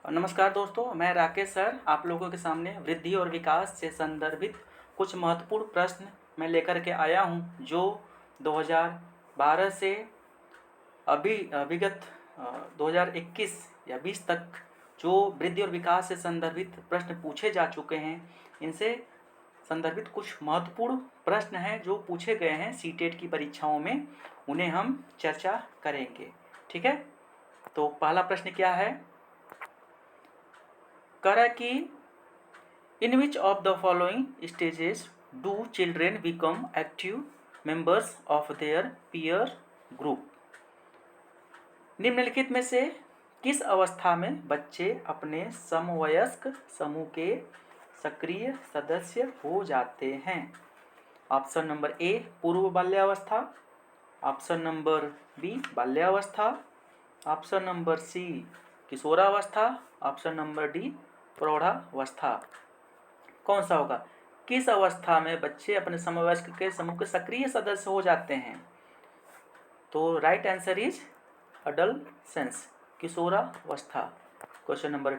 नमस्कार दोस्तों, मैं राकेश सर आप लोगों के सामने वृद्धि और विकास से संदर्भित कुछ महत्वपूर्ण प्रश्न मैं लेकर के आया हूं, जो 2012 से विगत 2021 या 20 तक जो वृद्धि और विकास से संदर्भित प्रश्न पूछे जा चुके हैं, इनसे संदर्भित कुछ महत्वपूर्ण प्रश्न हैं जो पूछे गए हैं सीटेट की परीक्षाओं में, उन्हें हम चर्चा करेंगे। ठीक है, तो पहला प्रश्न क्या है? कह कि in which of the following stages do children become active members of their peer group. निम्नलिखित में से किस अवस्था में बच्चे अपने समवयस्क समूह के सक्रिय सदस्य हो जाते हैं? ऑप्शन नंबर ए पूर्व बाल्यावस्था, ऑप्शन नंबर बी बाल्यावस्था, ऑप्शन नंबर सी किशोरावस्था, ऑप्शन नंबर डी प्रौढ़ावस्था। कौन सा होगा? किस अवस्था में बच्चे अपने समवयस्क के समूह के सक्रिय सदस्य हो जाते हैं? तो राइट आंसर इज अडल्सेंस, किशोरावस्था। क्वेश्चन नंबर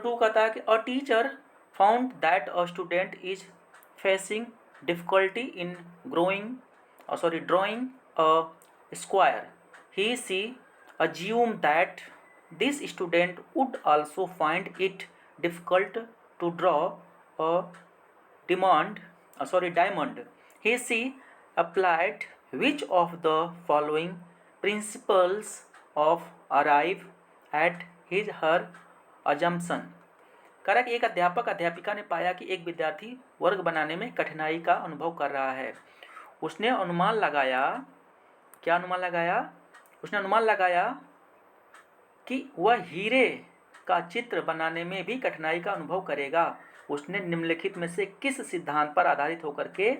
टू कहता है कि a teacher found that a student is facing difficulty in drawing a square. She assumed that this student would also find it difficult to draw a diamond. She applied which of the following principles of arrive at her assumption. करा कि एक अध्यापक अध्यापिका ने पाया कि एक विद्यार्थी वर्ग बनाने में कठिनाई का अनुभव कर रहा है। उसने अनुमान लगाया, क्या अनुमान लगाया? उसने अनुमान लगाया कि वह हीरे का चित्र बनाने में भी कठिनाई का अनुभव करेगा। उसने निम्नलिखित में से किस सिद्धांत पर आधारित होकर के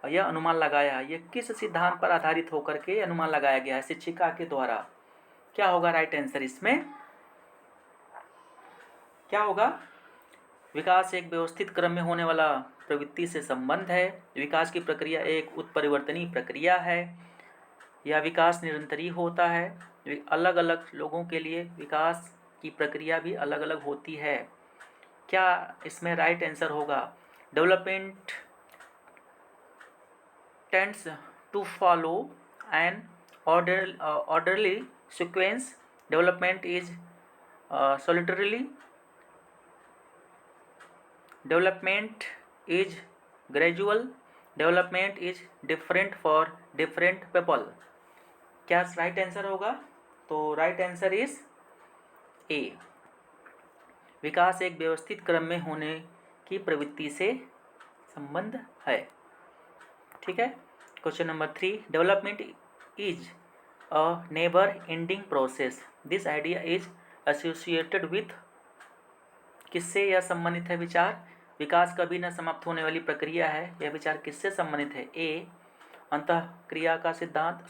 यह अनुमान लगाया? यह किस सिद्धांत पर आधारित होकर के अनुमान लगाया गया है शिक्षिका के द्वारा? क्या होगा राइट आंसर इसमें? क्या होगा? विकास एक व्यवस्थित क्रम में होने वाला प्रवृत्ति से संबंध है। विकास की प्रक्रिया एक उत्परिवर्तनीय प्रक्रिया है। यह विकास निरंतरी होता है। अलग अलग लोगों के लिए विकास की प्रक्रिया भी अलग अलग होती है। क्या इसमें राइट आंसर होगा? Development tends to follow an orderly sequence. Development is solitarily. Development is gradual. Development is different for different people. क्या राइट आंसर होगा? तो राइट आंसर इज ए, विकास एक व्यवस्थित क्रम में होने की प्रवृत्ति से संबंध है। ठीक है। Question number 3, development is a never ending process. This idea is associated with. किससे यह संबंधित है विचार? विकास कभी न समाप्त होने वाली प्रक्रिया है। यह विचार किससे संबंधित है? ए अंतःक्रिया का सिद्धांत,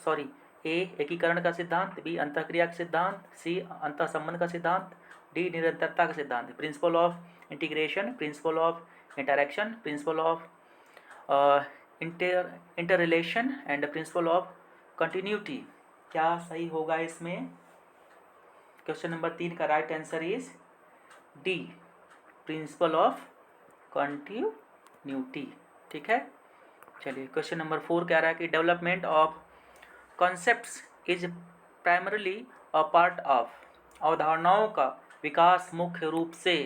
ए एकीकरण का सिद्धांत, बी अंतःक्रिया का सिद्धांत, सी अंतः संबंध का सिद्धांत, डी निरंतरता का सिद्धांत. Principle of integration, principle of interaction, principle of inter relation and principle of continuity. क्या सही होगा इसमें? क्वेश्चन नंबर 3 का right answer is D, principle of continuity. ठीक है। चलिए क्वेश्चन नंबर 4 कह रहा है कि development of concepts is primarily a part of. अवधारणाओं का विकास मुख्य रूप से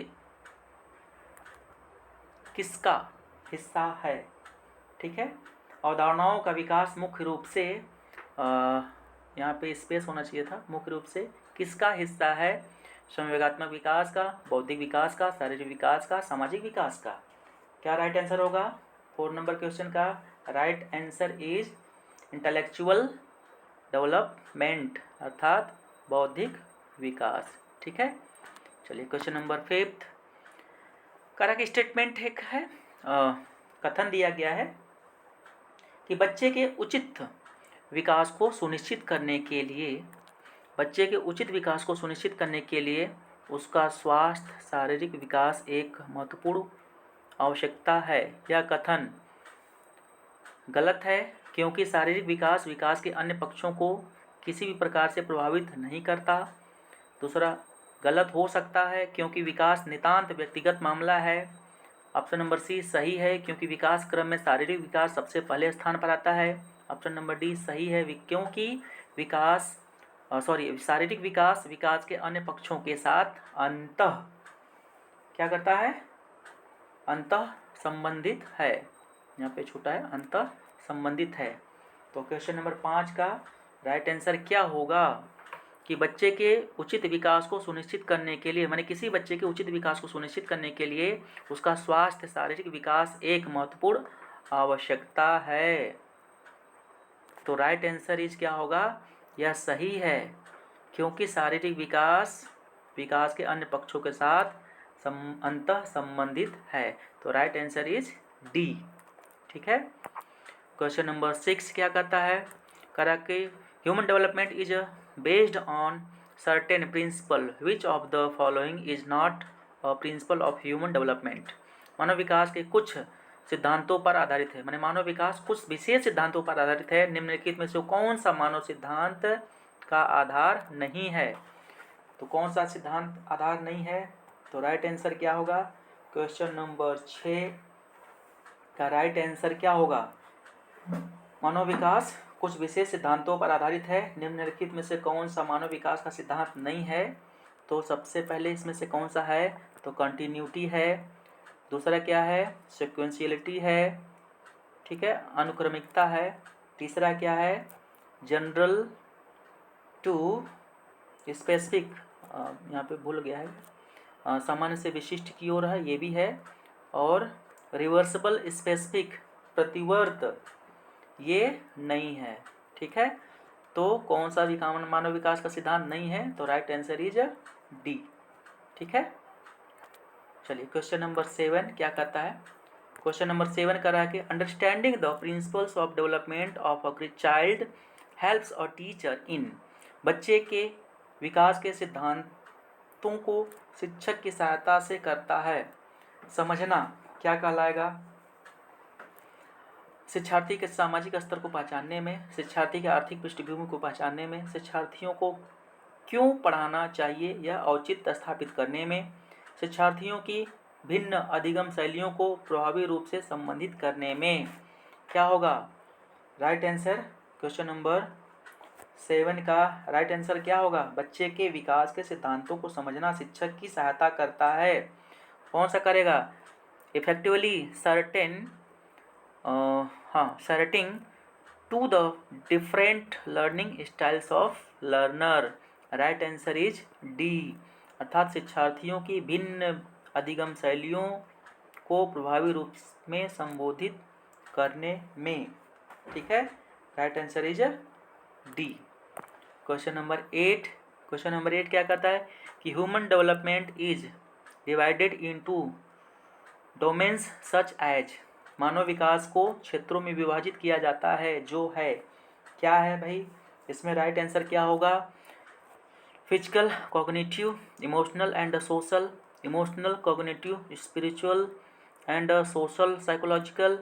किसका हिस्सा है? ठीक है। अवधारणाओं का विकास मुख्य रूप से यहाँ पे स्पेस होना चाहिए था, मुख्य रूप से किसका हिस्सा है? संवेगात्मक विकास का, बौद्धिक विकास का, शारीरिक विकास का, सामाजिक विकास का. क्या राइट आंसर होगा 4 नंबर क्वेश्चन का? Right answer is intellectual development, अर्थात बौद्धिक विकास. ठीक है। चलिए क्वेश्चन नंबर 5 करा कि स्टेटमेंट एक है, कथन दिया गया है कि बच्चे के उचित विकास को सुनिश्चित करने के लिए उसका स्वास्थ्य शारीरिक विकास एक महत्वपूर्ण आवश्यकता है. यह कथन गलत है, क्योंकि शारीरिक विकास के अन्य पक्षों को किसी भी प्रकार से प्रभावित नहीं करता. दूसरा, गलत हो सकता है क्योंकि विकास नितांत व्यक्तिगत मामला है। ऑप्शन नंबर सी सही है क्योंकि विकास क्रम में शारीरिक विकास सबसे पहले स्थान पर आता है। ऑप्शन नंबर डी सही है क्योंकि विकास शारीरिक विकास विकास के अन्य पक्षों के साथ अंतः क्या करता है, अंतः संबंधित है। यहाँ पे छोटा है, अंतः संबंधित है। तो क्वेश्चन नंबर 5 का राइट आंसर क्या होगा कि बच्चे के उचित विकास को सुनिश्चित करने के लिए, माने किसी बच्चे के उचित विकास को सुनिश्चित करने के लिए उसका स्वास्थ्य शारीरिक विकास एक महत्वपूर्ण आवश्यकता है। तो राइट आंसर इज क्या होगा, यह सही है क्योंकि शारीरिक विकास विकास के अन्य पक्षों के साथ अंतः संबंधित है। तो राइट आंसर इज डी। ठीक है। क्वेश्चन नंबर 6 क्या कहता है, करा कि human development is based on certain principle which of the following is not a principle of human development. मानव विकास के कुछ सिद्धांतों पर आधारित है, माने मानव विकास कुछ विशेष सिद्धांतों पर आधारित है, निम्नलिखित में से कौन सा मानव सिद्धांत का आधार नहीं है। तो कौन सा सिद्धांत आधार नहीं है, तो राइट आंसर क्या होगा, क्वेश्चन नंबर 6 का राइट आंसर क्या होगा, मानव विकास कुछ विशेष सिद्धांतों पर आधारित है, निम्नलिखित में से कौन सा मानव विकास का सिद्धांत नहीं है। तो सबसे पहले इसमें से कौन सा है, तो कंटिन्यूटी है, दूसरा क्या है, सिक्वेंशियलिटी है, ठीक है, अनुक्रमिकता है, तीसरा क्या है, जनरल टू स्पेसिफिक, यहाँ पे भूल गया है, सामान्य से विशिष्ट की ओर है, ये भी है, और रिवर्सिबल स्पेसिफिक प्रतिवर्त ये नहीं है। ठीक है। तो कौन सा भी मानव विकास का सिद्धांत नहीं है, तो राइट आंसर इज डी। ठीक है। चलिए क्वेश्चन नंबर 7 क्या कहता है, क्वेश्चन नंबर 7 कर रहा है कि understanding the principles of development of a child helps a teacher इन। बच्चे के विकास के सिद्धांतों को शिक्षक की सहायता से करता है। समझना क्या कहलाएगा, शिक्षार्थी के सामाजिक स्तर को पहचानने में, शिक्षार्थी के आर्थिक पृष्ठभूमि को पहचानने में, शिक्षार्थियों को क्यों पढ़ाना चाहिए यह औचित्य स्थापित करने में, शिक्षार्थियों की भिन्न अधिगम शैलियों को प्रभावी रूप से संबंधित करने में। क्या होगा राइट आंसर, क्वेश्चन नंबर 7 का राइट आंसर क्या होगा, बच्चे के विकास के सिद्धांतों को समझना शिक्षक की सहायता करता है। कौन सा करेगा, effectively sorting to the different learning styles of learner. Right answer is D, अर्थात शिक्षार्थियों की भिन्न अधिगम शैलियों को प्रभावी रूप में संबोधित करने में। ठीक है। Right answer is D. Question number 8, question number 8 क्या कहता है कि human development is divided into domains such as. मानव विकास को क्षेत्रों में विभाजित किया जाता है, जो है क्या है भाई, इसमें राइट आंसर क्या होगा, physical, cognitive, emotional and social, emotional, cognitive, spiritual and social, psychological.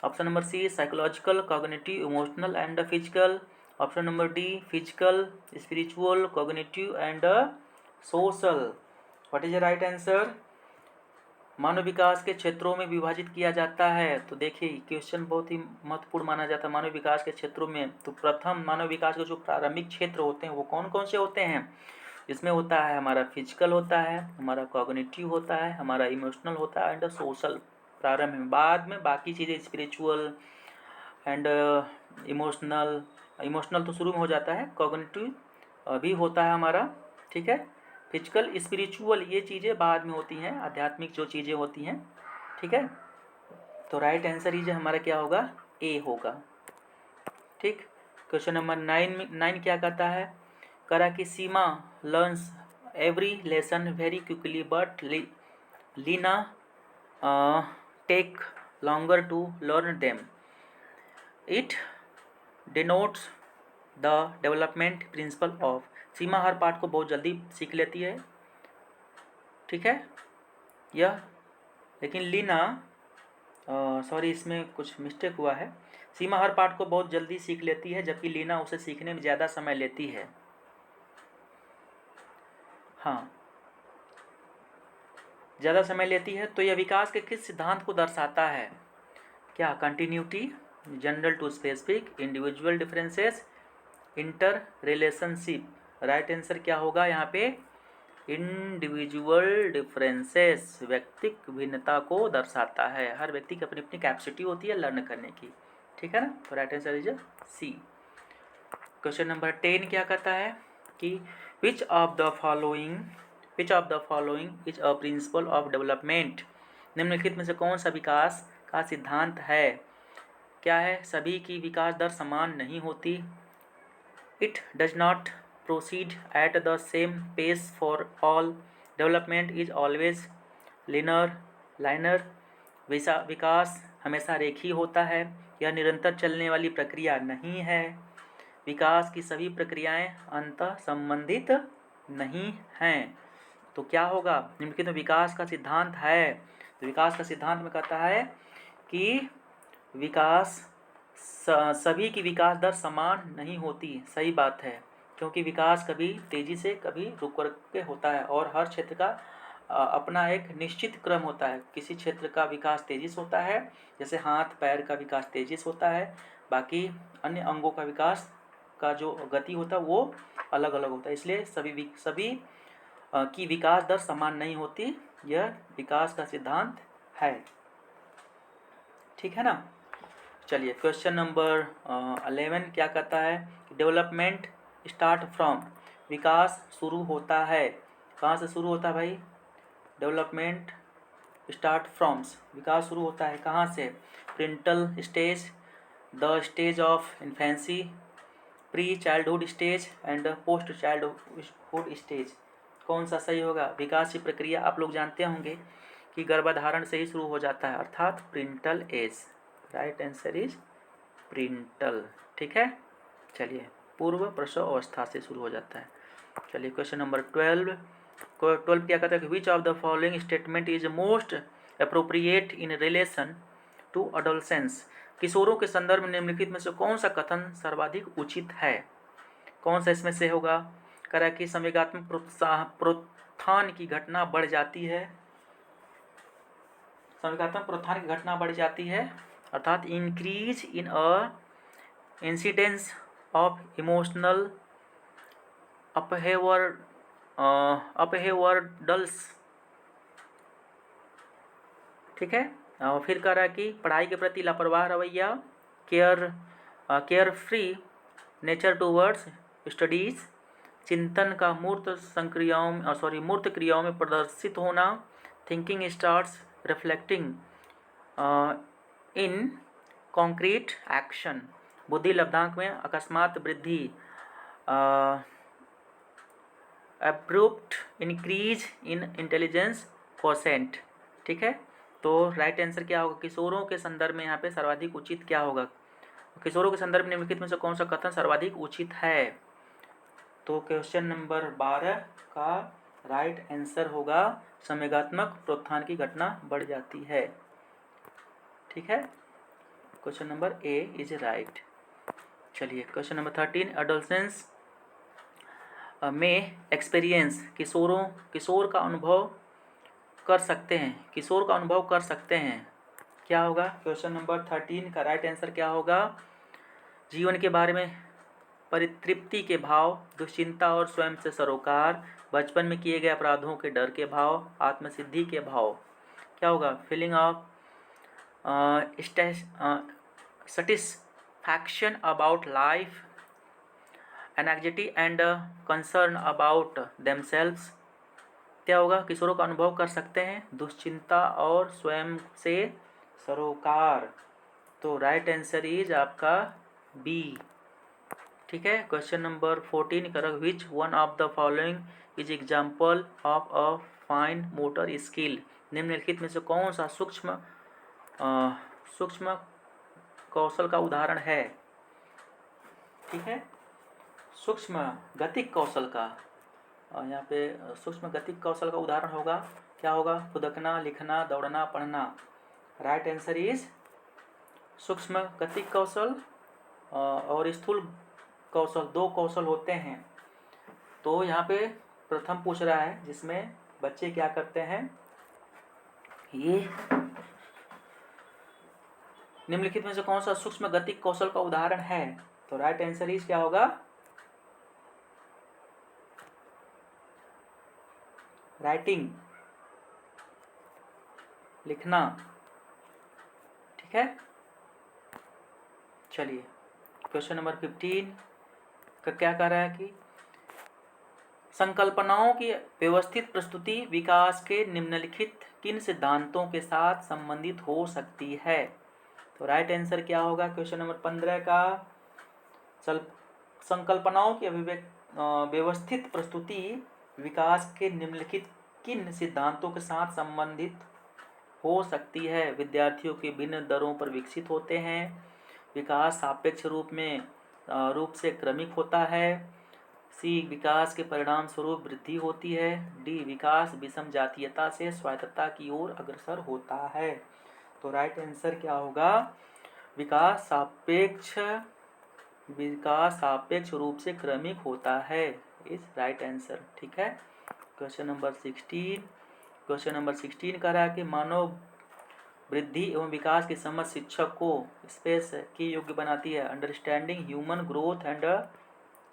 Option number C psychological, cognitive, emotional and physical. Option number D physical, spiritual, cognitive and social. What is the right answer, मानव विकास के क्षेत्रों में विभाजित किया जाता है। तो देखिए क्वेश्चन बहुत ही महत्वपूर्ण माना जाता है मानव विकास के क्षेत्रों में। तो प्रथम मानव विकास के जो प्रारंभिक क्षेत्र होते हैं वो कौन कौन से होते हैं, इसमें होता है हमारा फिजिकल होता है, हमारा कॉग्निटिव होता है, हमारा इमोशनल होता है एंड सोशल प्रारंभ में। बाद में बाकी चीज़ें स्पिरिचुअल एंड इमोशनल तो शुरू में हो जाता है, कॉग्निटिव भी होता है हमारा। ठीक है। फिजिकल, स्पिरिचुअल ये चीज़ें बाद में होती हैं, आध्यात्मिक जो चीज़ें होती हैं। ठीक है। तो राइट आंसर ही जो हमारा क्या होगा, ए होगा। ठीक। क्वेश्चन नंबर 9 क्या कहता है, करा कि Seema learns every lesson very quickly but Leena take longer to learn them. It denotes the development principle of. Seema हर पाठ को बहुत जल्दी सीख लेती है, ठीक है, यह, लेकिन लीना सॉरी इसमें कुछ मिस्टेक हुआ है, सीमा हर पाठ को बहुत जल्दी सीख लेती है जबकि लीना उसे सीखने में ज़्यादा समय लेती है। हाँ, ज़्यादा समय लेती है। तो यह विकास के किस सिद्धांत को दर्शाता है? क्या? Continuity, general to specific, individual differences, inter relationship. Right answer क्या होगा यहाँ पे? इंडिविजुअल डिफरेंसेस, व्यक्तिक भिन्नता को दर्शाता है। हर व्यक्ति की अपनी अपनी कैपेसिटी होती है लर्न करने की, ठीक है ना। तो right answer is C. Question number 10 क्या कहता है कि which of the following is a principle of development. निम्नलिखित में से कौन सा विकास का सिद्धांत है? क्या है? सभी की विकास दर समान नहीं होती। It does not proceed at the same pace for all. Development is always linear. विकास हमेशा रेखीय होता है। यह निरंतर चलने वाली प्रक्रिया नहीं है। विकास की सभी प्रक्रियाएं अंतः संबंधित नहीं हैं। तो क्या होगा? निम्नलिखित में विकास का सिद्धांत है। तो विकास का सिद्धांत में कहता है कि विकास सभी की विकास दर समान नहीं होती। सही बात है, क्योंकि विकास कभी तेजी से कभी रुक के होता है और हर क्षेत्र का अपना एक निश्चित क्रम होता है। किसी क्षेत्र का विकास तेजी से होता है, जैसे हाथ पैर का विकास तेजी से होता है, बाकी अन्य अंगों का विकास का जो गति होता है वो अलग अलग होता है। इसलिए सभी की विकास दर समान नहीं होती। यह विकास का सिद्धांत है, ठीक है ना। चलिए क्वेश्चन नंबर 11 क्या कहता है? Development start from. विकास शुरू होता है। कहाँ से शुरू होता है भाई? Development start firms. विकास शुरू होता है कहाँ से? प्रिंटल stage, the stage of infancy, pre childhood stage and post childhood stage. कौन सा सही होगा? विकास की प्रक्रिया आप लोग जानते होंगे कि गर्भधारण से ही शुरू हो जाता है, अर्थात prenatal age. Right answer is prenatal, ठीक है। चलिए, पूर्व प्रसव अवस्था से शुरू हो जाता है। चलिए क्वेश्चन नंबर 12 क्या कहता है कि which of the following statement is most appropriate in relation to adolescence. किशोरों के संदर्भ में निम्नलिखित में से कौन सा कथन सर्वाधिक उचित है? कौन सा इसमें से होगा? कह रहा है कि संवेगात्मक प्रोत्थान की घटना बढ़ जाती है। संवेगात्मक प्रोत्थान की घटना बढ़ जाती है, अर्थात increase in a incidence of emotional upheavals, ठीक है। और फिर कह रहा है कि पढ़ाई के प्रति लापरवाह रवैया, care free nature towards studies, चिंतन का मूर्त क्रियाओं में प्रदर्शित होना, thinking starts reflecting in concrete action, बुद्धि लब्धांक में अकस्मात वृद्धि, अब्रुप्ट इंक्रीज इन इंटेलिजेंस क्वोशेंट, ठीक है। तो राइट आंसर क्या होगा? किशोरों के संदर्भ में यहाँ पे सर्वाधिक उचित क्या होगा? किशोरों के संदर्भ में निम्नलिखित में से कौन सा कथन सर्वाधिक उचित है? तो क्वेश्चन नंबर 12 का राइट आंसर होगा संवेगात्मक प्रोत्थान की घटना बढ़ जाती है, ठीक है। Question number A is right. चलिए क्वेश्चन नंबर 13 एडोलसेंस में एक्सपीरियंस। किशोर का अनुभव कर सकते हैं। किशोर का अनुभव कर सकते हैं, क्या होगा? क्वेश्चन नंबर 13 का राइट आंसर क्या होगा? जीवन के बारे में परितृप्ति के भाव, दुश्चिंता और स्वयं से सरोकार, बचपन में किए गए अपराधों के डर के भाव, आत्मसिद्धि के भाव। क्या होगा? Feeling of satisfaction about life, anxiety and concern about themselves। क्या होगा? किशोरों का अनुभव कर सकते हैं, दुश्चिंता और स्वयं से सरोकार। तो राइट आंसर इज आपका बी, ठीक है। क्वेश्चन नंबर 14 कर विच one of the following is example of a fine motor skill. निम्नलिखित में से कौन सा सूक्ष्म कौशल का उदाहरण है? ठीक है, सूक्ष्म गतिक कौशल का। यहाँ पे सूक्ष्म गतिक कौशल का उदाहरण होगा, क्या होगा? फुदकना, लिखना, दौड़ना, पढ़ना। राइट आंसर इज सूक्ष्म गतिक कौशल और स्थूल कौशल, दो कौशल होते हैं। तो यहाँ पे प्रथम पूछ रहा है जिसमें बच्चे क्या करते हैं? ये निम्नलिखित में से कौन सा सूक्ष्म गतिक कौशल का उदाहरण है? तो राइट आंसर इज क्या होगा? राइटिंग, लिखना। ठीक है, चलिए क्वेश्चन नंबर 15 का क्या कह रहा है कि संकल्पनाओं की व्यवस्थित प्रस्तुति विकास के निम्नलिखित किन सिद्धांतों के साथ संबंधित हो सकती है? तो राइट आंसर क्या होगा क्वेश्चन नंबर 15 का? संकल्पनाओं की व्यवस्थित प्रस्तुति विकास के निम्नलिखित किन सिद्धांतों के साथ संबंधित हो सकती है? विद्यार्थियों के भिन्न दरों पर विकसित होते हैं। विकास सापेक्ष रूप से क्रमिक होता है। सी, विकास के परिणाम स्वरूप वृद्धि होती है। डी, विकास विषम जातीयता से स्वायत्तता की ओर अग्रसर होता है। तो राइट आंसर क्या होगा? विकास सापेक्ष रूप से क्रमिक होता है इज राइट आंसर। ठीक है, क्वेश्चन नंबर 16 कह रहा है कि मानव वृद्धि एवं विकास की समझ शिक्षक को स्पेस की योग्य बनाती है। Understanding human growth and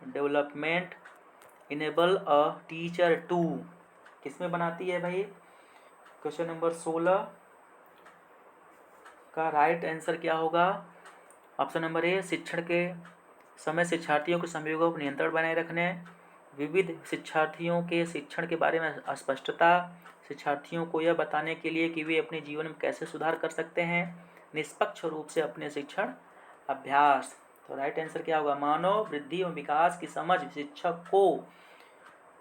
development enable a teacher to, किसमें बनाती है भाई? क्वेश्चन नंबर 16 का राइट आंसर क्या होगा? ऑप्शन नंबर ए, शिक्षण के समय शिक्षार्थियों के संयोगों पर नियंत्रण बनाए रखने। विविध शिक्षार्थियों के शिक्षण के बारे में अस्पष्टता, शिक्षार्थियों को यह बताने के लिए कि वे अपने जीवन में कैसे सुधार कर सकते हैं। निष्पक्ष रूप से अपने शिक्षण अभ्यास। तो राइट आंसर क्या होगा? मानव वृद्धि एवं विकास की समझ शिक्षक को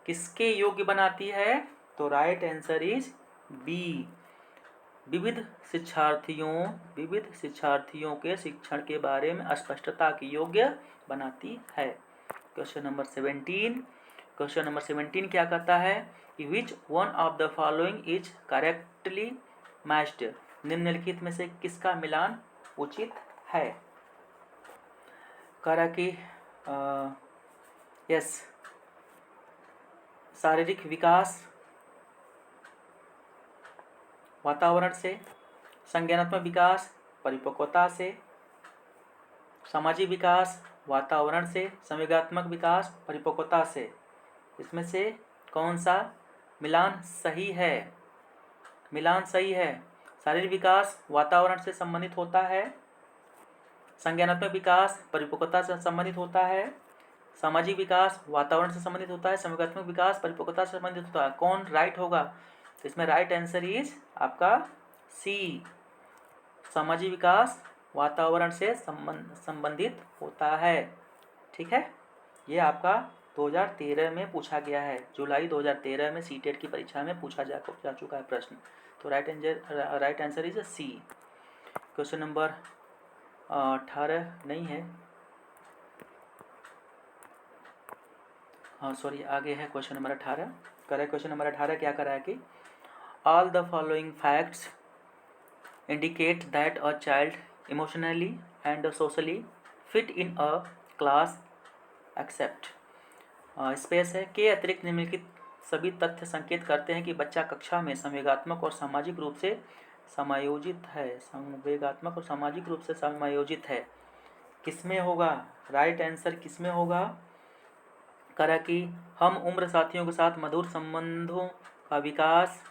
किसके योग्य बनाती है? तो राइट आंसर इज बी, विविध शिक्षार्थियों के शिक्षण के बारे में अस्पष्टता की योग्य बनाती है। क्वेश्चन नंबर 17 क्या कहता है कि which one of the following is correctly matched, निम्नलिखित में से किसका मिलान उचित है? कह रहा कि यस, शारीरिक विकास वातावरण से, संज्ञानात्मक विकास परिपक्वता से, सामाजिक विकास वातावरण से, संवेगात्मक विकास परिपक्वता से। इसमें से कौन सा मिलान सही है? मिलान सही है। शारीरिक विकास वातावरण से संबंधित होता है, संज्ञानात्मक विकास परिपक्वता से संबंधित होता है, सामाजिक विकास वातावरण से संबंधित होता है, संवेगात्मक विकास परिपक्वता से संबंधित होता है। कौन राइट होगा? तो इसमें राइट आंसर इज आपका सी, सामाजिक विकास वातावरण से संबंधित होता है। ठीक है, ये आपका 2013 में पूछा गया है, जुलाई 2013 में सीटेट की परीक्षा में पूछा जा चुका है प्रश्न। तो right answer is C. Question number 18 नहीं है, हाँ सॉरी, आगे है question number 18। Correct, question number 18 क्या कर रहा है कि all the following facts indicate that a child emotionally and socially fit in a class except space है के अतिरिक्त निम्नलिखित सभी तथ्य संकेत करते हैं कि बच्चा कक्षा में संवेगात्मक और सामाजिक रूप से समायोजित है। किसमें होगा? राइट आंसर किसमें होगा? करा कि हम उम्र साथियों के साथ मधुर संबंधों का विकास,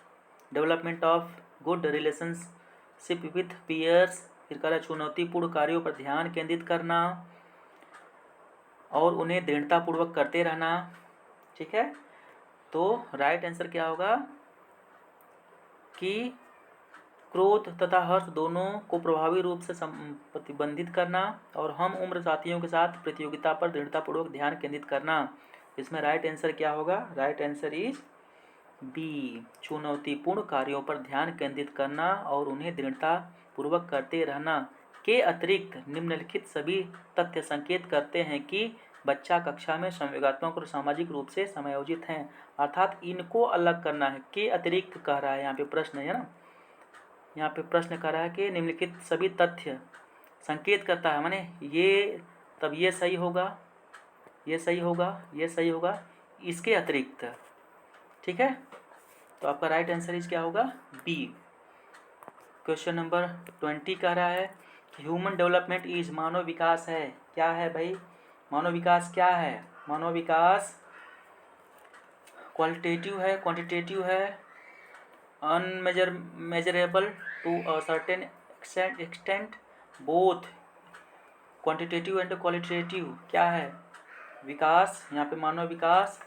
development of good relationship with peers, फिर करा चुनौतीपूर्ण कार्यों पर ध्यान केंद्रित करना और उन्हें दृढ़तापूर्वक करते रहना। ठीक है, तो राइट आंसर क्या होगा कि क्रोध तथा हर्ष दोनों को प्रभावी रूप से प्रतिबंधित करना और हम उम्र साथियों के साथ प्रतियोगिता पर दृढ़तापूर्वक ध्यान केंद्रित करना। इसमें राइट आंसर क्या होगा? राइट आंसर इज बी, चुनौतीपूर्ण कार्यों पर ध्यान केंद्रित करना और उन्हें दृढ़तापूर्वक करते रहना के अतिरिक्त निम्नलिखित सभी तथ्य संकेत करते हैं कि बच्चा कक्षा में संवेगात्मक और सामाजिक रूप से समायोजित है। अर्थात इनको अलग करना है, के अतिरिक्त कह रहा है, यहाँ पे प्रश्न है ना, यहाँ पे प्रश्न कर रहा है कि निम्नलिखित सभी तथ्य संकेत करता है, माने ये तब ये सही होगा, ये सही होगा, ये सही होगा, इसके अतिरिक्त। ठीक है, तो आपका राइट आंसर इज क्या होगा? बी। क्वेश्चन नंबर 20 कह रहा है कि ह्यूमन डेवलपमेंट इज, मानव विकास है, क्या है भाई, मानव विकास क्या है, मानव विकास क्वालिटेटिव है, क्वांटिटेटिव है, measurable to a certain extent, both quantitative and qualitative, क्या है विकास, यहाँ पे मानव विकास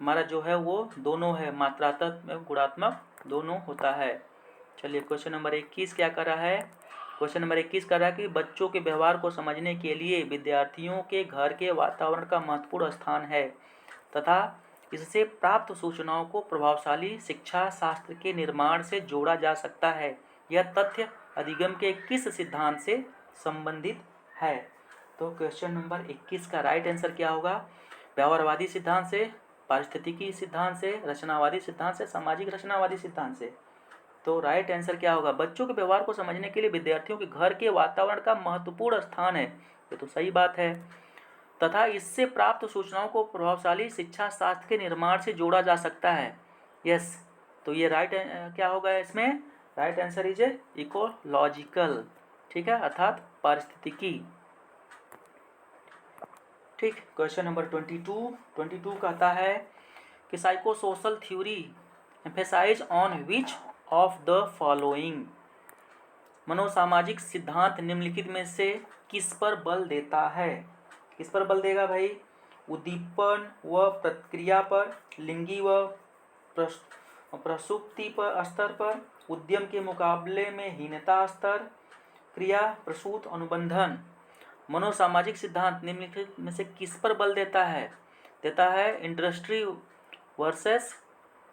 हमारा जो है वो दोनों है, मात्रात्मक एवं गुणात्मक दोनों होता है। चलिए क्वेश्चन नंबर 21 क्या कर रहा है, क्वेश्चन नंबर 21 कर रहा है कि बच्चों के व्यवहार को समझने के लिए विद्यार्थियों के घर के वातावरण का महत्वपूर्ण स्थान है तथा इससे प्राप्त सूचनाओं को प्रभावशाली शिक्षा शास्त्र के निर्माण से जोड़ा जा सकता है। यह तथ्य अधिगम के किस सिद्धांत से संबंधित है? तो क्वेश्चन नंबर 21 का राइट आंसर क्या होगा? व्यवहारवादी सिद्धांत से, पारिस्थितिकी सिद्धांत से, रचनावादी सिद्धांत से, सामाजिक रचनावादी सिद्धांत से। तो राइट आंसर क्या होगा? बच्चों के व्यवहार को समझने के लिए विद्यार्थियों के घर के वातावरण का महत्वपूर्ण स्थान है, ये तो सही बात है, तथा इससे प्राप्त सूचनाओं को प्रभावशाली शिक्षा शास्त्र के निर्माण से जोड़ा जा सकता है। यस, तो ये राइट क्या होगा इसमें? राइट आंसर इज इकोलॉजिकल, ठीक है, अर्थात पारिस्थितिकी। ठीक, क्वेश्चन नंबर 22 कहता है कि psychosocial theory emphasise on which of the following, मनोसामाजिक सिद्धांत निम्नलिखित में से किस पर बल देता है? किस पर बल देगा भाई? उद्दीपन व प्रतिक्रिया पर, लिंगी व प्रसुप्ति पर स्तर पर, उद्यम के मुकाबले में हीनता स्तर, क्रिया प्रसूत अनुबंधन। मनोसामाजिक सिद्धांत निम्नलिखित में से किस पर बल देता है? देता है इंडस्ट्री वर्सेस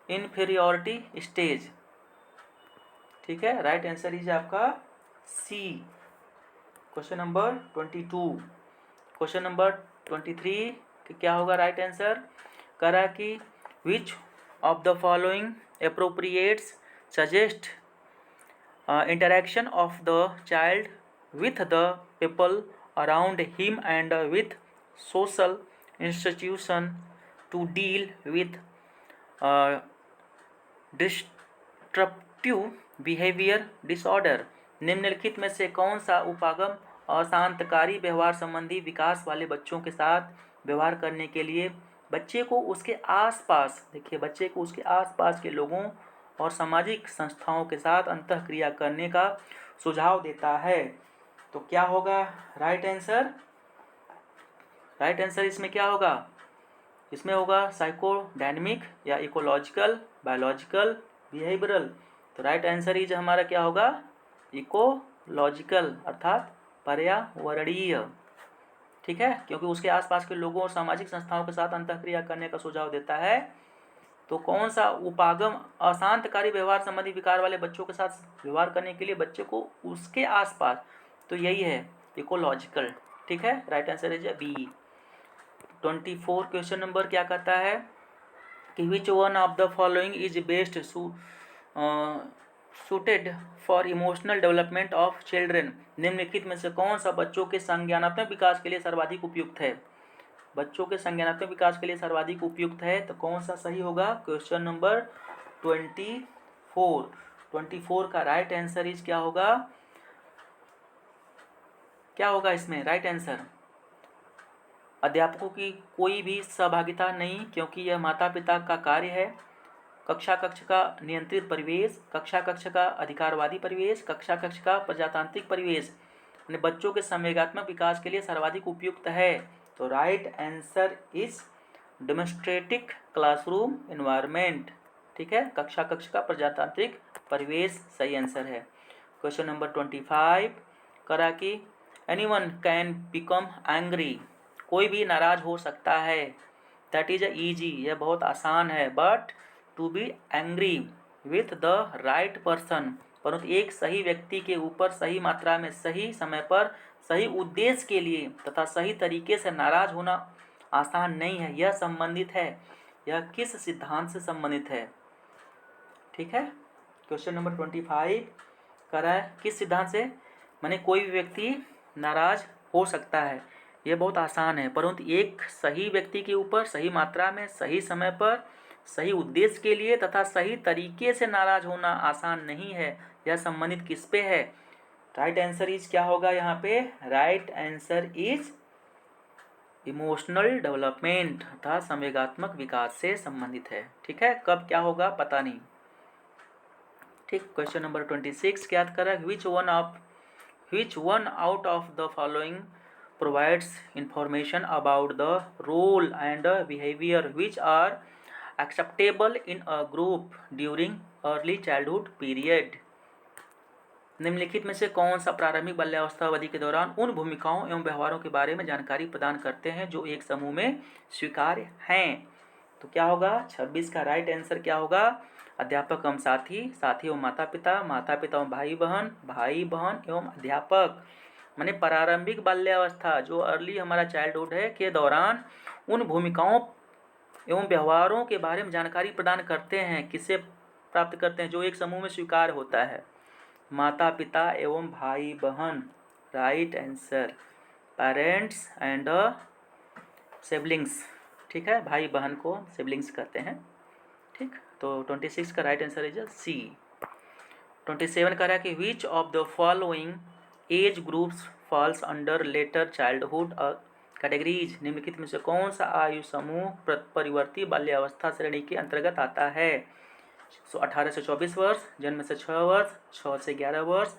इन्फीरियॉरिटी स्टेज, ठीक है, राइट आंसर इज आपका C, question number 22। Question number 23 क्या होगा राइट आंसर? कह रहा कि which of the following appropriates suggest interaction of the child with the people around him and with social institution to deal with disruptive behaviour disorder. निम्नलिखित में से कौन सा उपागम अशांतकारी व्यवहार संबंधी विकास वाले बच्चों के साथ व्यवहार करने के लिए बच्चे को उसके आसपास, देखिए, बच्चे को उसके आसपास के लोगों और सामाजिक संस्थाओं के साथ अंतःक्रिया करने का सुझाव देता है? तो क्या होगा राइट आंसर? राइट आंसर इसमें क्या होगा? इसमें होगा साइकोडायनेमिक या इकोलॉजिकल, बायोलॉजिकल, बिहेवियरल। तो राइट आंसर इज हमारा क्या होगा? इकोलॉजिकल, अर्थात पर्यावरणीय, ठीक है, क्योंकि उसके आसपास के लोगों और सामाजिक संस्थाओं के साथ अंतःक्रिया करने का सुझाव देता है। तो कौन सा उपागम अशांतकारी व्यवहार संबंधी विकार वाले बच्चों के साथ व्यवहार करने के लिए बच्चे को उसके आसपास, तो यही है इकोलॉजिकल, ठीक है, right answer is B. 24 question number क्या कहता है कि which one of the following is best suited for emotional development of children. निम्नलिखित में से कौन सा बच्चों के संज्ञानात्मक विकास के लिए सर्वाधिक उपयुक्त है? बच्चों के संज्ञानात्मक विकास के लिए सर्वाधिक उपयुक्त है, तो कौन सा सही होगा? क्वेश्चन नंबर 24 का राइट आंसर इज क्या होगा? क्या होगा इसमें राइट आंसर? अध्यापकों की कोई भी सहभागिता नहीं, क्योंकि यह माता पिता का कार्य है। कक्षा कक्ष का नियंत्रित परिवेश, कक्षा कक्ष का अधिकारवादी परिवेश, कक्षा कक्ष का प्रजातांत्रिक परिवेश अपने बच्चों के संवेगात्मक विकास के लिए सर्वाधिक उपयुक्त है। तो right answer is demonstrative classroom environment, ठीक है, कक्षा कक्ष का प्रजातांत्रिक परिवेश सही आंसर है। क्वेश्चन नंबर 25 करा कि एनीवन कैन बिकम एंग्री, कोई भी नाराज हो सकता है, दैट इज ईजी, यह बहुत आसान है, but to be angry with the right person, परंतु एक सही व्यक्ति के ऊपर सही मात्रा में, सही समय पर, सही उद्देश्य के लिए तथा सही तरीके से नाराज होना आसान नहीं है। यह संबंधित है, यह किस सिद्धांत से संबंधित है? ठीक है, क्वेश्चन नंबर 25 कह रहा है किस सिद्धांत से, माने कोई भी व्यक्ति नाराज हो सकता है, यह बहुत आसान है, परंतु एक सही व्यक्ति के ऊपर सही मात्रा में, सही समय पर, सही उद्देश्य के लिए तथा सही तरीके से नाराज होना आसान नहीं है। यह संबंधित किस पे है? राइट आंसर इज क्या होगा यहाँ पे? Right answer is emotional development तथा संवेगात्मक विकास से संबंधित है। ठीक है, कब क्या होगा पता नहीं। ठीक, क्वेश्चन नंबर 26 क्या करा? which one out of the following provides information about the role and behavior which are acceptable in a group during early childhood period? निम्नलिखित में से कौन सा प्रारंभिक बाल्यावस्था अवधि के दौरान उन भूमिकाओं एवं व्यवहारों के बारे में जानकारी प्रदान करते हैं जो एक समूह में स्वीकार्य हैं? तो क्या होगा? 26 का राइट आंसर क्या होगा? अध्यापक एवं साथी, साथी एवं माता पिता, माता पिता एवं भाई बहन, भाई बहन एवं अध्यापक। माने प्रारंभिक बाल्यावस्था जो अर्ली हमारा चाइल्डहुड है के दौरान उन भूमिकाओं एवं व्यवहारों के बारे में जानकारी प्रदान करते हैं। किससे प्राप्त करते हैं? जो एक समूह में स्वीकार होता है। माता पिता एवं भाई बहन, right answer. Parents and siblings. ठीक है, भाई बहन को सिबलिंग्स कहते हैं। ठीक, तो 26 का राइट आंसर इज सी। 27 कह रहा है कि which of the following age groups falls under letter childhood categories? निम्नलिखित में से कौन सा आयु समूह परिवर्ती बाल्यावस्था श्रेणी के अंतर्गत आता है? 18 से 24 वर्ष, जन्म से 6 वर्ष, 6 से 11 वर्ष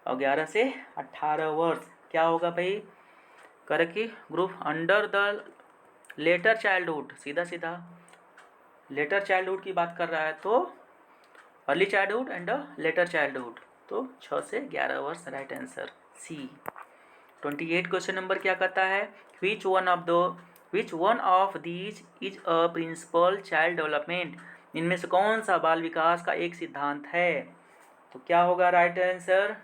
और 11 से 18 वर्ष। क्या होगा भाई? करे कि group under the letter childhood, सीधा सीधा लेटर चाइल्डहुड की बात कर रहा है तो early childhood and later childhood, तो 6 से 11 वर्ष, right answer C. 28 question number क्या कहता है? Which one of these is a principle child development? इनमें से कौन सा बाल विकास का एक सिद्धांत है? तो क्या होगा राइट आंसर?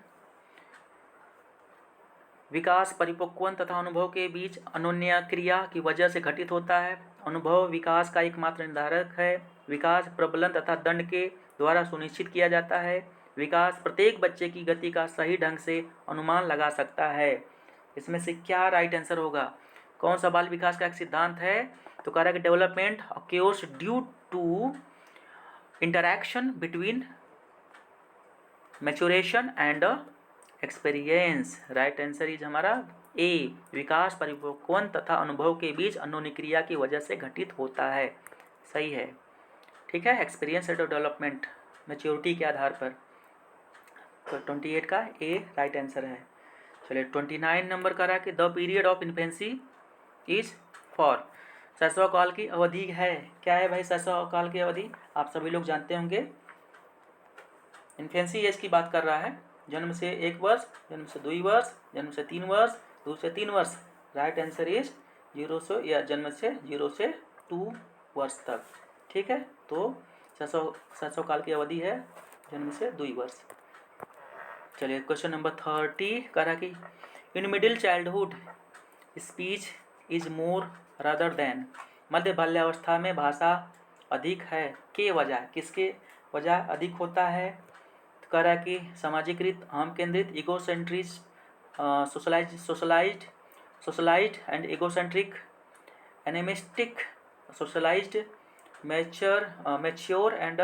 विकास परिपक्वन तथा अनुभव के बीच अनोन्य क्रिया की वजह से घटित होता है। अनुभव विकास का एकमात्र निर्धारक है। विकास प्रबलन तथा दंड के द्वारा सुनिश्चित किया जाता है। विकास प्रत्येक बच्चे की गति का सही ढंग से अनुमान लगा सकता है। इसमें से क्या राइट आंसर होगा? कौन सा बाल विकास का एक सिद्धांत है? तो कह रहा है कि development occurs due to interaction between maturation and experience. Right answer is हमारा ए। विकास परिपक्वन तथा अनुभव के बीच अनोन्य क्रिया की वजह से घटित होता है। सही है। ठीक है, एक्सपीरियंस एंड डेवलपमेंट मैच्योरिटी के आधार पर। तो 28 का ए राइट आंसर है। चलिए 29 नंबर का रहा कि the period of infancy is for? शैशव काल की अवधि है। क्या है भाई शैशव काल की अवधि? आप सभी लोग जानते होंगे। इन्फेंसी एज की बात कर रहा है। जन्म से 1 वर्ष, जन्म से 2 वर्ष, जन्म से 3 वर्ष, 2 से 3 वर्ष। राइट आंसर इज 0 से या जन्म से 0 से 2 वर्ष तक। ठीक है, तो शैशव काल की अवधि है जन्म से 2 वर्ष। चलिए क्वेश्चन नंबर 30 कह रहा कि in middle childhood speech is more rather than? मध्य बाल्यावस्था में भाषा अधिक है के वजह, किसके वजह अधिक होता है? तो कह रहा है कि सामाजिकृत, अहम केंद्रित, egocentric, socialised and egocentric, animistic, socialised, mature and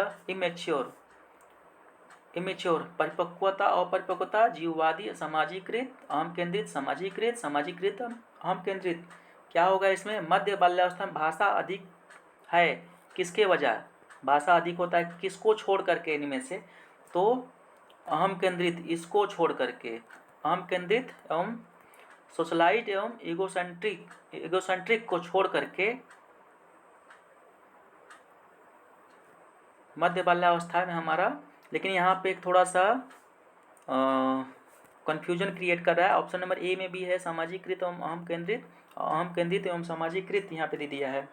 immature, परिपक्वता, अपरिपक्वता, जीववादी, सामाजिकृत, अहम केंद्रित, सामाजिकृत, अहम केंद्रित। क्या होगा इसमें? मध्य बाल्यावस्था में भाषा अधिक है किसके वजह? भाषा अधिक होता है किसको छोड़ करके इनमें से? तो अहम केंद्रित इसको छोड़ करके, अहम केंद्रित एवं सोशलाइट एवं इगोसेंट्रिक को छोड़ करके मध्य बाल्यावस्था में हमारा। लेकिन यहाँ पे एक थोड़ा सा कन्फ्यूजन क्रिएट कर रहा है। ऑप्शन नंबर ए में भी है सामाजिकृत एवं अहम केंद्रित एवं सामाजिकृत यहाँ पे दे दिया है।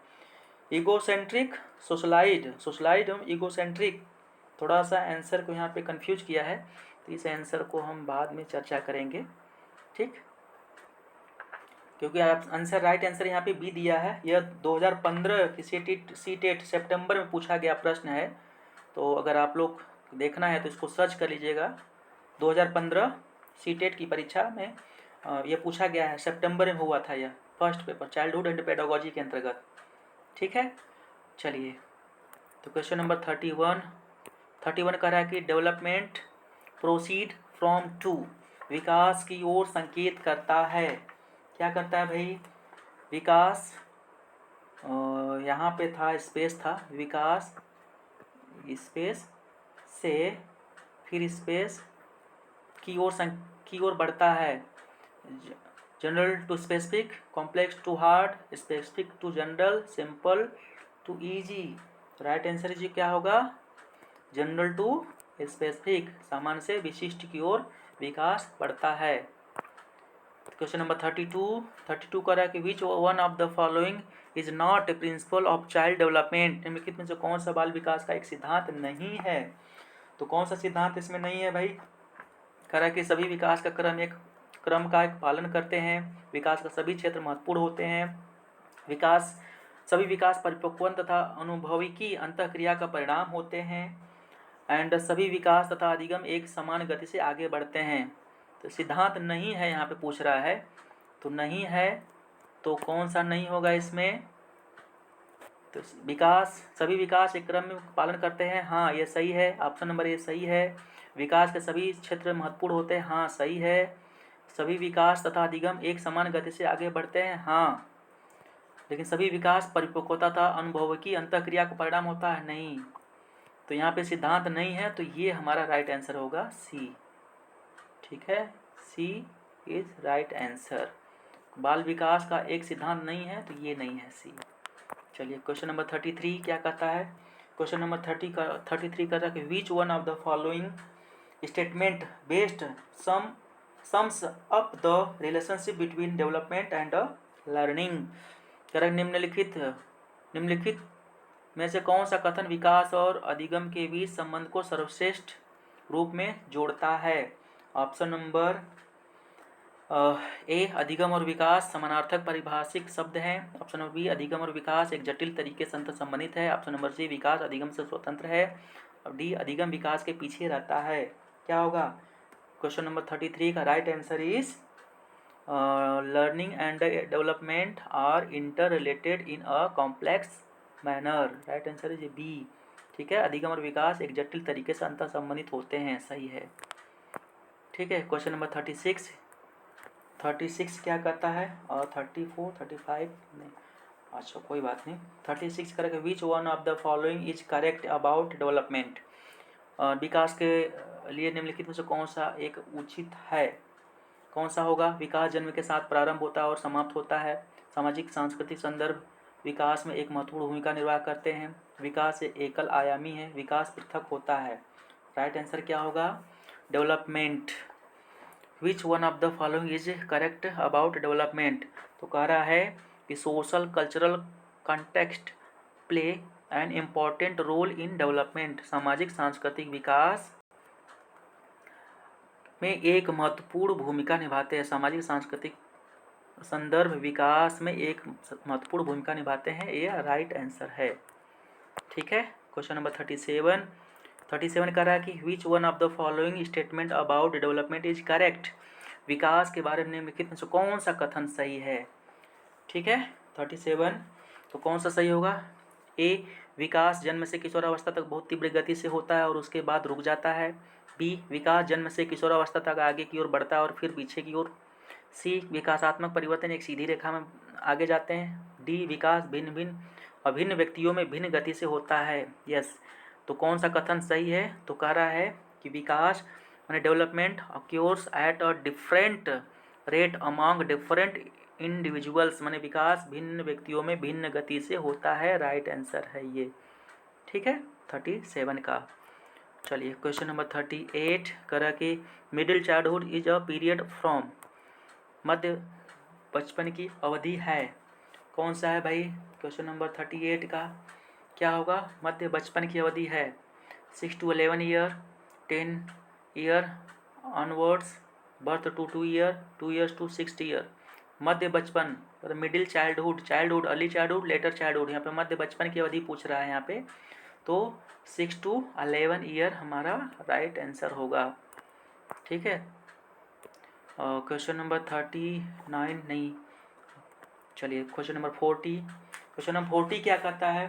इगोसेंट्रिक, सोशलाइड एवं इगोसेंट्रिक, थोड़ा सा आंसर को यहाँ पे कंफ्यूज किया है, तो इस आंसर को हम बाद में चर्चा करेंगे। ठीक, क्योंकि आंसर राइट आंसर यहाँ पे बी दिया है। यह 2015 की सीटेट सितंबर में पूछा गया प्रश्न है। तो अगर आप लोग देखना है तो इसको सर्च कर लीजिएगा। 2015 सीटेट की परीक्षा में यह पूछा गया है, सितंबर में हुआ था यह first paper, childhood and pedagogy के अंतर्गत। ठीक है, चलिए तो क्वेश्चन नंबर 31 कह रहा है कि डेवलपमेंट प्रोसीड फ्रॉम टू, विकास की ओर संकेत करता है। क्या करता है भाई? विकास, यहाँ पे था स्पेस था, विकास स्पेस से फिर स्पेस की ओर बढ़ता है। General to specific, complex to hard, specific to general, simple to easy. Right answer जी क्या होगा? जनरल टू स्पेसिफिक, सामान्य से विशिष्ट की ओर विकास बढ़ता है। क्वेश्चन नंबर 32 कर रहा है कि which one of the following is not a principle of child development, निम्नलिखित में से कौन सा बाल विकास का एक सिद्धांत नहीं है? तो कौन सा सिद्धांत इसमें नहीं है भाई? कह रहा है कि सभी विकास का क्रम का एक पालन करते हैं, विकास का सभी क्षेत्र महत्वपूर्ण होते हैं, सभी विकास परिपक्वन तथा अनुभविकी अंतःक्रिया का परिणाम होते हैं, एंड सभी विकास तथा अधिगम एक समान गति से आगे बढ़ते हैं। तो सिद्धांत नहीं है यहाँ पे पूछ रहा है, तो नहीं है तो कौन सा नहीं होगा इसमें? तो सभी विकास एक क्रम में पालन करते हैं, हाँ ये सही है, ऑप्शन नंबर ए सही है। विकास के सभी क्षेत्र महत्वपूर्ण होते हैं, हाँ सही है। सभी विकास तथा अधिगम एक समान गति से आगे बढ़ते हैं, हाँ। लेकिन सभी विकास परिपक्वता तथा अनुभविकी अंतःक्रिया का परिणाम होता है, नहीं। तो यहाँ पे सिद्धांत नहीं है, तो ये हमारा राइट आंसर होगा सी। ठीक है, सी इज राइट आंसर। बाल विकास का एक सिद्धांत नहीं है, तो ये नहीं है सी। चलिए क्वेश्चन नंबर 33 क्या कहता है? क्वेश्चन नंबर 33 कहता है कि which one of the following statement based sums up the relationship between development and learning. कह रहा निम्नलिखित में से कौन सा कथन विकास और अधिगम के बीच संबंध को सर्वश्रेष्ठ रूप में जोड़ता है? ऑप्शन नंबर ए, अधिगम और विकास समानार्थक परिभाषिक शब्द हैं। ऑप्शन नंबर बी, अधिगम और विकास एक जटिल तरीके से अंतर संबंधित है। ऑप्शन नंबर सी, विकास अधिगम से स्वतंत्र है। और डी, अधिगम विकास के पीछे रहता है। क्या होगा? क्वेश्चन नंबर 33 का right answer is learning and development are inter related in a complex manner. Right answer is B. ठीक है, अधिगम और विकास एक जटिल तरीके से अंतर संबंधित होते हैं, सही है। ठीक है, क्वेश्चन नंबर 36 क्या कहता है? और 34 35 नहीं, अच्छा कोई बात नहीं। 36 करेंगे, which one of the following is correct about development. विकास के लिए निम्नलिखित में से कौन सा एक उचित है? कौन सा होगा? विकास जन्म के साथ प्रारंभ होता है और समाप्त होता है। सामाजिक सांस्कृतिक संदर्भ विकास में एक महत्वपूर्ण भूमिका निर्वाह करते हैं। विकास एकल आयामी है, विकास पृथक होता है। राइट आंसर क्या होगा? Development. Which one of the following is correct about development? तो कह रहा है कि social cultural context play an important role in development. सामाजिक सांस्कृतिक विकास में एक महत्वपूर्ण भूमिका निभाते हैं। सामाजिक सांस्कृतिक संदर्भ विकास में एक महत्वपूर्ण भूमिका निभाते हैं, ये राइट आंसर है। ठीक है, क्वेश्चन नंबर 37 कह रहा है कि which one of the following statement about development is correct. विकास के बारे में निम्नलिखित में से कौन सा कथन सही है? ठीक है, 37 तो कौन सा सही होगा? ए, विकास जन्म से किशोरावस्था तक बहुत तीव्र गति से होता है और उसके बाद रुक जाता है। बी, विकास जन्म से किशोरावस्था तक आगे की ओर बढ़ता है और फिर पीछे की ओर। सी, विकासात्मक परिवर्तन एक सीधी रेखा में आगे जाते हैं। डी, विकास अभिन्न व्यक्तियों में भिन्न गति से होता है। यस, तो कौन सा कथन सही है? तो कह रहा है कि विकास माने development occurs at a different rate among different individuals, माने विकास भिन्न व्यक्तियों में भिन्न गति से होता है। राइट आंसर है ये। ठीक है, 37 का। चलिए क्वेश्चन नंबर 38 करा कि middle childhood is a period from, मध्य बचपन की अवधि है। कौन सा है भाई? क्वेश्चन नंबर 38 का क्या होगा? मध्य बचपन की अवधि है 6 to 11 year, 10 year onwards, birth to 2 year, 2 years to 6 year. मध्य बचपन, middle childhood, early childhood, later childhood. यहाँ पे मध्य बचपन की अवधि पूछ रहा है यहाँ पे, तो 6 to 11 ईयर हमारा राइट आंसर होगा। ठीक है, क्वेश्चन नंबर 39 नहीं, चलिए क्वेश्चन नंबर 40। क्वेश्चन नंबर 40 क्या कहता है?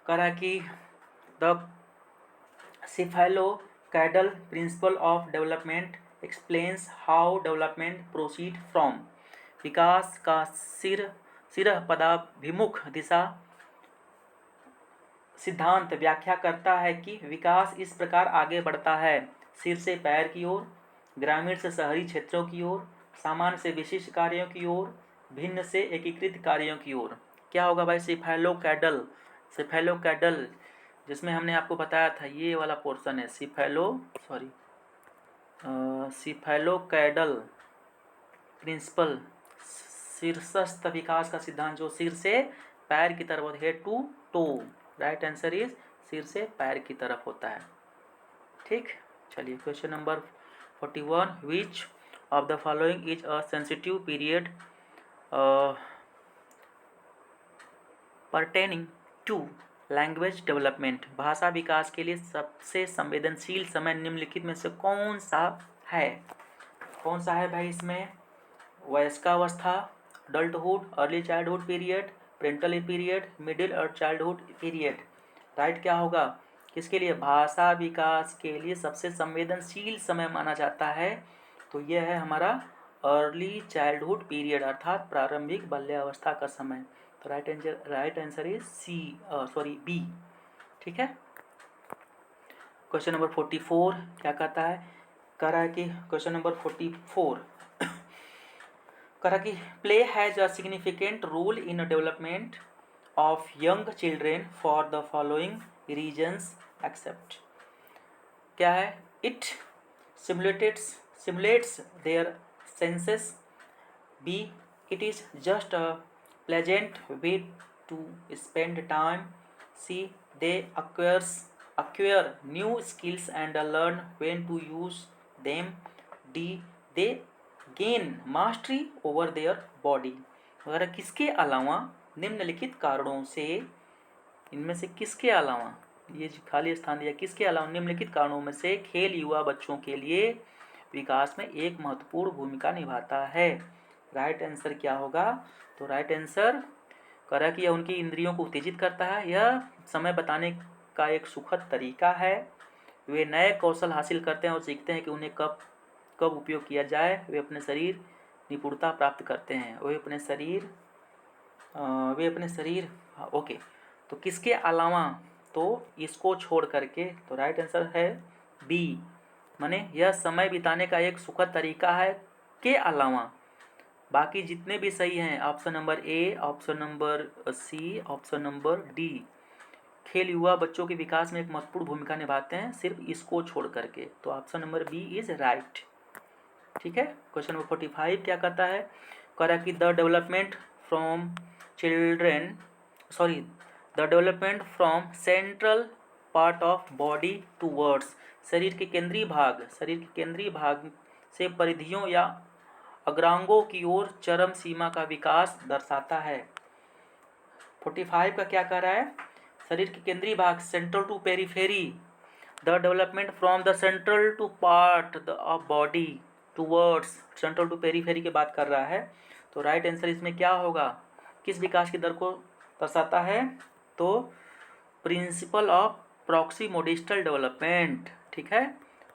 कह रहा है कि the cephalocaudal principle of development explains how development proceed from विकास का सिर पदाभिमुख दिशा सिद्धांत व्याख्या करता है कि विकास इस प्रकार आगे बढ़ता है: सिर से पैर की ओर, ग्रामीण से शहरी क्षेत्रों की ओर, सामान्य से विशिष्ट कार्यों की ओर, भिन्न से एकीकृत कार्यों की ओर। क्या होगा भाई? सिफेलोकैडल। सिफेलोकैडल जिसमें हमने आपको बताया था ये वाला पोर्शन है, सिफेलोकैडल प्रिंसिपल, शीर्षस्थ विकास का सिद्धांत जो सिर से पैर की तरफ, head to toe. Right answer is सिर से पैर की तरफ होता है। ठीक, चलिए question number 41, which of the following is a sensitive period pertaining to language development. भाषा विकास के लिए सबसे संवेदनशील समय निम्नलिखित में से कौन सा है? कौन सा है भाई इसमें? वयस्कावस्था, adulthood, early childhood period, parental period, middle और चाइल्डहुड पीरियड। राइट क्या होगा? किसके लिए? भाषा विकास के लिए सबसे संवेदनशील समय माना जाता है तो यह है हमारा अर्ली चाइल्डहुड पीरियड, अर्थात प्रारंभिक बाल्यावस्था का समय। तो राइट आंसर इज बी। ठीक है। क्वेश्चन नंबर 44 क्या कहता है? कह रहा है कि क्वेश्चन नंबर 44 कह रहा कि play has a significant role in development of young children for the following reasons except. क्या है? It simulates their senses, B it is just a pleasant way to spend time, C they acquire new skills and learn when to use them, D they gain mastery over their body। वगैरह किसके अलावा निम्नलिखित कारणों से, इनमें से किसके अलावा, ये खाली स्थान दिया, किसके अलावा निम्नलिखित कारणों में से खेल युवा बच्चों के लिए विकास में एक महत्वपूर्ण भूमिका निभाता है? राइट आंसर क्या होगा? तो राइट आंसर करा कि यह उनकी इंद्रियों को उत्तेजित करता है, यह समय बताने का एक सुखद तरीका है, वे नए कौशल हासिल करते हैं और सीखते हैं कि उन्हें कब कब उपयोग किया जाए, वे अपने शरीर निपुणता प्राप्त करते हैं, वे अपने शरीर ओके। तो किसके अलावा? तो इसको छोड़ करके, तो राइट आंसर है बी, माने यह समय बिताने का एक सुखद तरीका है के अलावा। बाकी जितने भी सही हैं, option number A, option number C, option number D, खेल युवा बच्चों के विकास में एक महत्वपूर्ण भूमिका निभाते हैं, सिर्फ इसको छोड़ करके। तो option number B is right. ठीक है। क्वेश्चन नंबर 45 क्या कहता है? कह रहा है कि the development from central part of body towards, शरीर के केंद्रीय भाग से परिधियों या अग्रांगों की ओर चरम सीमा का विकास दर्शाता है। 45 का क्या कह रहा है? शरीर के केंद्रीय भाग, central to periphery, the development from the central to part of body towards, central to periphery की बात कर रहा है। तो राइट आंसर इसमें क्या होगा? किस विकास की दर को दर्शाता है? तो प्रिंसिपल ऑफ प्रॉक्सिमोडिस्टल डेवलपमेंट। ठीक है।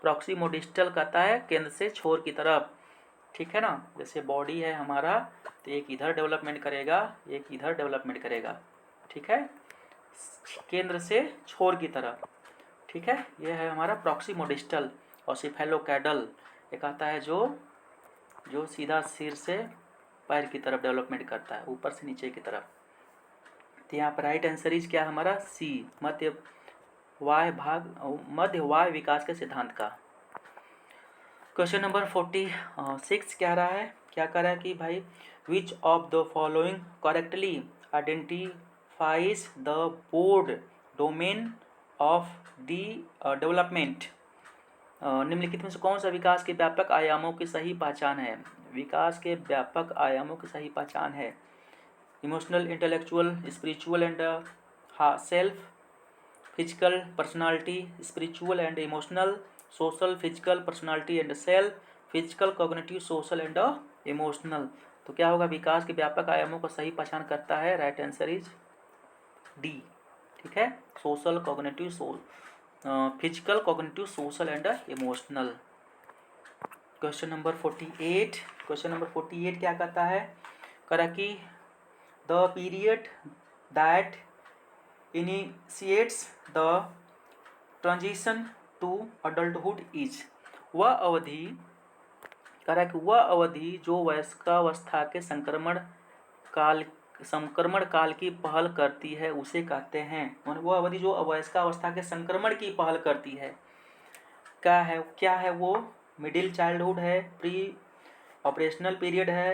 प्रॉक्सिमोडिस्टल कहता है केंद्र से छोर की तरफ। ठीक है ना, जैसे बॉडी है हमारा, तो एक इधर डेवलपमेंट करेगा, एक इधर डेवलपमेंट करेगा। ठीक है, केंद्र से छोर की तरफ। ठीक है, ये है हमारा प्रॉक्सिमोडिस्टल। और सिफेलोकैडल एक आता है जो सीधा सिर से पैर की तरफ डेवलपमेंट करता है, ऊपर से नीचे की तरफ। तो यहाँ पर राइट आंसर इज क्या हमारा? सी, मध्य वाय विकास के सिद्धांत का। क्वेश्चन नंबर 46 क्या रहा है? क्या कह रहा है कि भाई विच of the following correctly identifies the board domain of the development. निम्नलिखित में से कौन सा विकास के व्यापक आयामों की सही पहचान है? विकास के व्यापक आयामों की सही पहचान है emotional, intellectual, spiritual and self, physical personality, spiritual and emotional, social, physical personality and self, physical, cognitive, social and emotional. तो क्या होगा? विकास के व्यापक आयामों को सही पहचान करता है। Right answer is D. ठीक है, social, cognitive, physical, cognitive, social and emotional. Question number 48, question number 48 क्या कहता है, करा कि the period that initiates the transition to adulthood is, वह अवधि, करा कि वह अवधि जो वयस्कावस्था के संक्रमण काल की पहल करती है उसे कहते हैं। वह अवधि जो वयस्कावस्था के संक्रमण की पहल करती है क्या है वो, मिडिल चाइल्डहुड है, प्री ऑपरेशनल पीरियड है,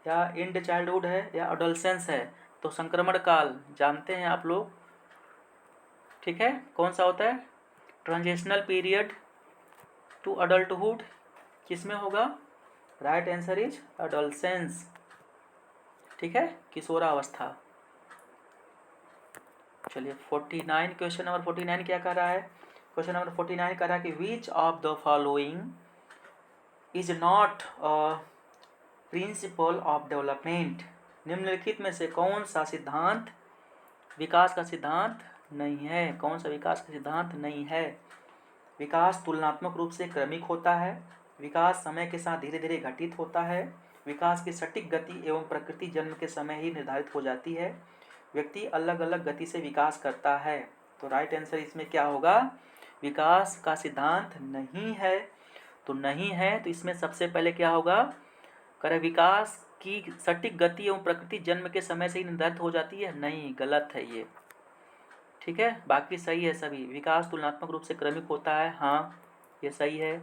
या एंड चाइल्डहुड है, या अडोलसेंस है। तो संक्रमण काल जानते हैं आप लोग, ठीक है, कौन सा होता है, ट्रांजिशनल पीरियड टू अडल्टहुड किस में होगा, राइट आंसर इज अडोलसेंस, ठीक है, किशोरावस्था। चलिए 49, क्वेश्चन नंबर 49 क्या कह रहा है, क्वेश्चन नंबर 49 कह रहा है कि which of the following is not a principle of development, निम्नलिखित में से कौन सा सिद्धांत विकास का सिद्धांत नहीं है, कौन सा विकास का सिद्धांत नहीं है। विकास तुलनात्मक रूप से क्रमिक होता है, विकास समय के साथ धीरे धीरे घटित होता है, विकास की सटीक गति एवं प्रकृति जन्म के समय ही निर्धारित हो जाती है, व्यक्ति अलग अलग गति से विकास करता है। तो राइट आंसर इसमें क्या होगा, विकास का सिद्धांत नहीं है। तो नहीं है तो इसमें सबसे पहले क्या होगा, करे विकास की सटीक गति एवं प्रकृति जन्म के समय से ही निर्धारित हो जाती है, नहीं, गलत है ये, ठीक है, बाकी सही है सभी। विकास तुलनात्मक रूप से क्रमिक होता है, हाँ ये सही है।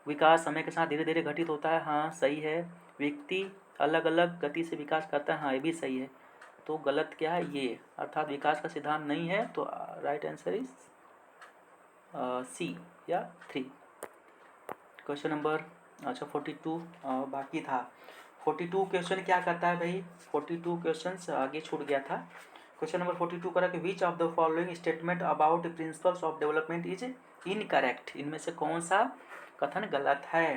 विकास समय के साथ धीरे धीरे घटित होता है, हाँ सही है। व्यक्ति अलग अलग गति से विकास करता है, हाँ ये भी सही है। तो गलत क्या है ये, अर्थात विकास का सिद्धांत नहीं है। तो राइट आंसर इज सी या 3। क्वेश्चन नंबर 42 बाकी था। 42 क्वेश्चन क्या कहता है भाई, 42 क्वेश्चन आगे छूट गया था। क्वेश्चन नंबर 42 करा कि which of the following statement about principles of development is incorrect, इनमें से कौन सा कथन गलत है।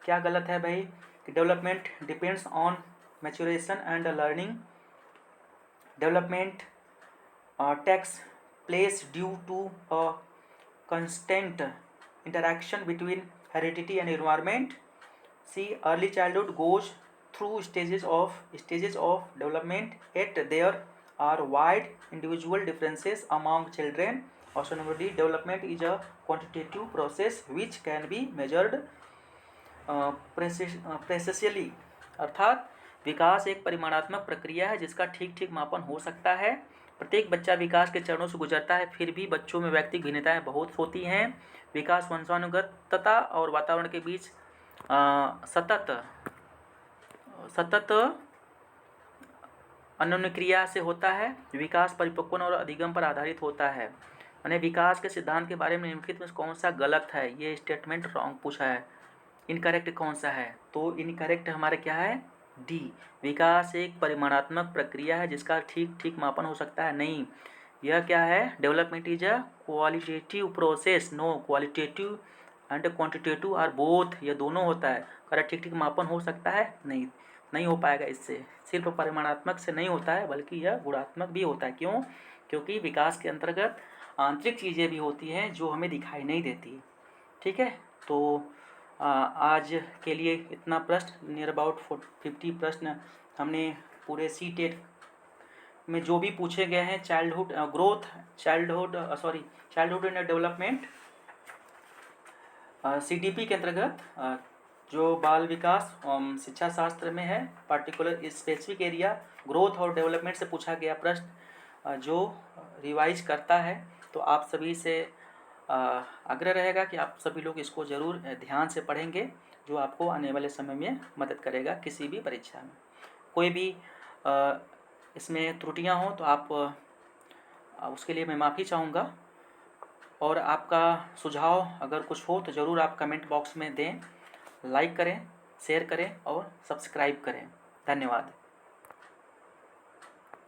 क्या गलत है भाई, कि development depends on maturation and learning, development takes place due to a constant interaction between heredity and environment. See, early childhood goes through stages of development, yet there are wide individual differences among children. Option number D, development is a quantitative process which can be measured precisely, अर्थात विकास एक परिमाणात्मक प्रक्रिया है जिसका ठीक ठीक मापन हो सकता है। प्रत्येक बच्चा विकास के चरणों से गुजरता है, फिर भी बच्चों में व्यक्तिगत भिन्नताएं बहुत होती हैं। विकास वंशानुगतता और वातावरण के बीच सतत अनुक्रिया से होता है। विकास परिपक्वन और अधिगम पर आधारित होता है। यानी विकास के सिद्धांत के बारे में निम्नलिखित में कौन सा गलत है, ये स्टेटमेंट रॉन्ग पूछा है। इनकरेक्ट कौन सा है, तो इनकरेक्ट हमारा क्या है, डी, विकास एक परिमाणात्मक प्रक्रिया है जिसका ठीक ठीक मापन हो सकता है, नहीं। यह क्या है, development is a qualitative process, no, qualitative and quantitative are both, ये दोनों होता है। अगर ठीक ठीक मापन हो सकता है, नहीं, नहीं हो पाएगा इससे। सिर्फ परिमाणात्मक से नहीं होता है बल्कि यह गुणात्मक भी होता है। क्यों, क्योंकि विकास के अंतर्गत आंतरिक चीज़ें भी होती हैं जो हमें दिखाई नहीं देती, ठीक है। तो आज के लिए इतना प्रश्न, नियर अबाउट 50 प्रश्न हमने पूरे सी-टेट में जो भी पूछे गए हैं, childhood growth, childhood and development, CDP के अंतर्गत जो बाल विकास शिक्षा शास्त्र में है, पार्टिकुलर स्पेसिफिक एरिया ग्रोथ और डेवलपमेंट से पूछा गया प्रश्न जो रिवाइज करता है। तो आप सभी से आग्रह रहेगा कि आप सभी लोग इसको ज़रूर ध्यान से पढ़ेंगे, जो आपको आने वाले समय में मदद करेगा किसी भी परीक्षा में। कोई भी इसमें त्रुटियां हो तो आप उसके लिए मैं माफ़ी चाहूँगा, और आपका सुझाव अगर कुछ हो तो ज़रूर आप कमेंट बॉक्स में दें। लाइक करें, शेयर करें और सब्सक्राइब करें। धन्यवाद।